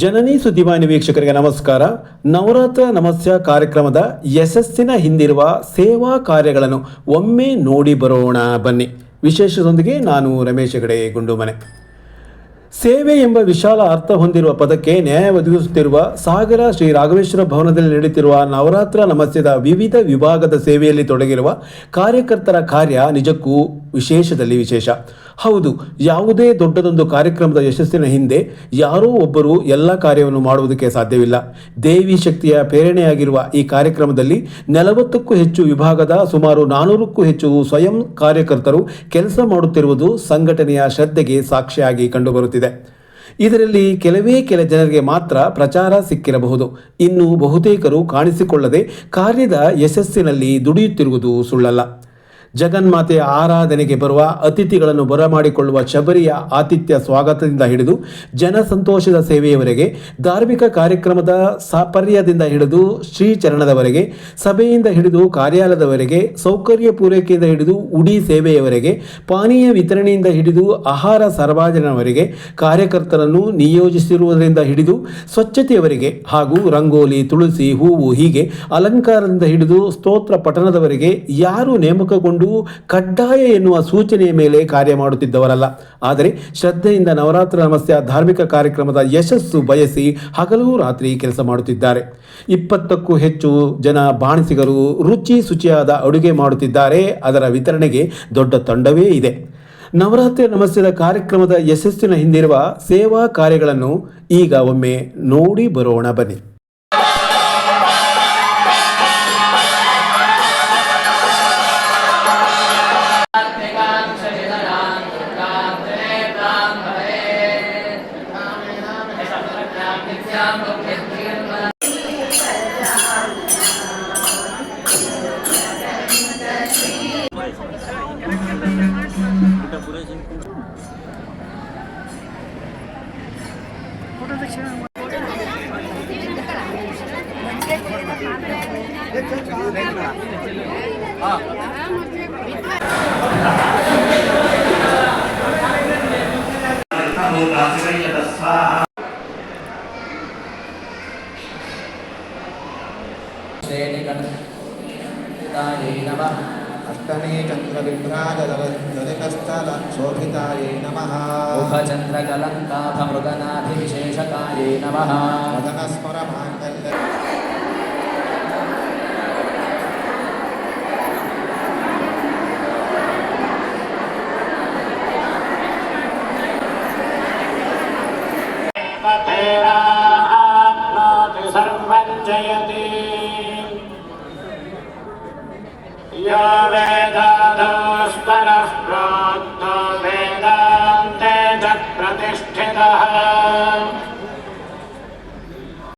ಜನನಿ ಸುದ್ದಿವಾಹಿನಿ ವೀಕ್ಷಕರಿಗೆ ನಮಸ್ಕಾರ. ನವರಾತ್ರ ನಮಸ್ಯ ಕಾರ್ಯಕ್ರಮದ ಯಶಸ್ಸಿನ ಹಿಂದಿರುವ ಸೇವಾ ಕಾರ್ಯಗಳನ್ನು ಒಮ್ಮೆ ನೋಡಿ ಬರೋಣ ಬನ್ನಿ. ವಿಶೇಷದೊಂದಿಗೆ ನಾನು ರಮೇಶ್ ಹೆಗಡೆ ಗುಂಡುಮನೆ. ಸೇವೆ ಎಂಬ ವಿಶಾಲ ಅರ್ಥ ಹೊಂದಿರುವ ಪದಕ್ಕೆ ನ್ಯಾಯ ಒದಗಿಸುತ್ತಿರುವ ಸಾಗರ ಶ್ರೀ ರಾಘವೇಶ್ವರ ಭವನದಲ್ಲಿ ನಡೆಯುತ್ತಿರುವ ನವರಾತ್ರ ನಮಸ್ಯದ ವಿವಿಧ ವಿಭಾಗದ ಸೇವೆಯಲ್ಲಿ ತೊಡಗಿರುವ ಕಾರ್ಯಕರ್ತರ ಕಾರ್ಯ ನಿಜಕ್ಕೂ ವಿಶೇಷದಲ್ಲಿ ವಿಶೇಷ. ಹೌದು, ಯಾವುದೇ ದೊಡ್ಡದೊಂದು ಕಾರ್ಯಕ್ರಮದ ಯಶಸ್ಸಿನ ಹಿಂದೆ ಯಾರೋ ಒಬ್ಬರು ಎಲ್ಲ ಕಾರ್ಯವನ್ನು ಮಾಡುವುದಕ್ಕೆ ಸಾಧ್ಯವಿಲ್ಲ. ದೇವಿ ಶಕ್ತಿಯ ಪ್ರೇರಣೆಯಾಗಿರುವ ಈ ಕಾರ್ಯಕ್ರಮದಲ್ಲಿ 40ಕ್ಕೂ ಹೆಚ್ಚು ವಿಭಾಗದ ಸುಮಾರು 400ಕ್ಕೂ ಹೆಚ್ಚು ಸ್ವಯಂ ಕಾರ್ಯಕರ್ತರು ಕೆಲಸ ಮಾಡುತ್ತಿರುವುದು ಸಂಘಟನೆಯ ಶ್ರದ್ಧೆಗೆ ಸಾಕ್ಷಿಯಾಗಿ ಕಂಡುಬರುತ್ತಿದೆ. ಇದರಲ್ಲಿ ಕೆಲ ಜನರಿಗೆ ಮಾತ್ರ ಪ್ರಚಾರ ಸಿಕ್ಕಿರಬಹುದು. ಇನ್ನು ಬಹುತೇಕರು ಕಾಣಿಸಿಕೊಳ್ಳದೆ ಕಾರ್ಯದ ಯಶಸ್ಸಿನಲ್ಲಿ ದುಡಿಯುತ್ತಿರುವುದು ಸುಳ್ಳಲ್ಲ. ಜಗನ್ಮಾತೆಯ ಆರಾಧನೆಗೆ ಬರುವ ಅತಿಥಿಗಳನ್ನು ಬರಮಾಡಿಕೊಳ್ಳುವ ಶಬರಿಯ ಆತಿಥ್ಯ ಸ್ವಾಗತದಿಂದ ಹಿಡಿದು ಜನಸಂತೋಷದ ಸೇವೆಯವರೆಗೆ, ಧಾರ್ಮಿಕ ಕಾರ್ಯಕ್ರಮದ ಸಾಪರ್ಯದಿಂದ ಹಿಡಿದು ಶ್ರೀಚರಣದವರೆಗೆ, ಸಭೆಯಿಂದ ಹಿಡಿದು ಕಾರ್ಯಾಲಯದವರೆಗೆ, ಸೌಕರ್ಯ ಪೂರೈಕೆಯಿಂದ ಹಿಡಿದು ಉಡಿ ಸೇವೆಯವರೆಗೆ, ಪಾನೀಯ ವಿತರಣೆಯಿಂದ ಹಿಡಿದು ಆಹಾರ ಸರಬರಾಜಿನವರೆಗೆ, ಕಾರ್ಯಕರ್ತರನ್ನು ನಿಯೋಜಿಸಿರುವುದರಿಂದ ಹಿಡಿದು ಸ್ವಚ್ಛತೆಯವರೆಗೆ ಹಾಗೂ ರಂಗೋಲಿ, ತುಳಸಿ, ಹೂವು ಹೀಗೆ ಅಲಂಕಾರದಿಂದ ಹಿಡಿದು ಸ್ತೋತ್ರ ಪಠಣದವರೆಗೆ ಯಾರು ನೇಮಕಗೊಂಡು ಕಡ್ಡಾಯ ಎನ್ನುವ ಸೂಚನೆಯ ಮೇಲೆ ಕಾರ್ಯ ಮಾಡುತ್ತಿದ್ದವರಲ್ಲ. ಆದರೆ ಶ್ರದ್ಧೆಯಿಂದ ನವರಾತ್ರ ನಮಸ್ಯ ಧಾರ್ಮಿಕ ಕಾರ್ಯಕ್ರಮದ ಯಶಸ್ಸು ಬಯಸಿ ಹಗಲು ರಾತ್ರಿ ಕೆಲಸ ಮಾಡುತ್ತಿದ್ದಾರೆ. 20ಕ್ಕೂ ಹೆಚ್ಚು ಜನ ಬಾಣಸಿಗರು ರುಚಿ ಶುಚಿಯಾದ ಅಡುಗೆ ಮಾಡುತ್ತಿದ್ದಾರೆ. ಅದರ ವಿತರಣೆಗೆ ದೊಡ್ಡ ತಂಡವೇ ಇದೆ. ನವರಾತ್ರಿ ನಮಸ್ಯದ ಕಾರ್ಯಕ್ರಮದ ಯಶಸ್ಸಿನ ಹಿಂದಿರುವ ಸೇವಾ ಕಾರ್ಯಗಳನ್ನು ಈಗ ಒಮ್ಮೆ ನೋಡಿ ಬರೋಣ ಬನ್ನಿ. अष्टमे चन्द्रविभ्राजदलिकस्थल शोभितायै नमः. मुखचन्द्रकलङ्काभमृगनाभिविशेषकायै नमः. वदनस्मरमाङ्गल्य सर्वं जयति यो वेदादोस्तरः प्रोक्तो वेदान्ते च प्रतिष्ठितः.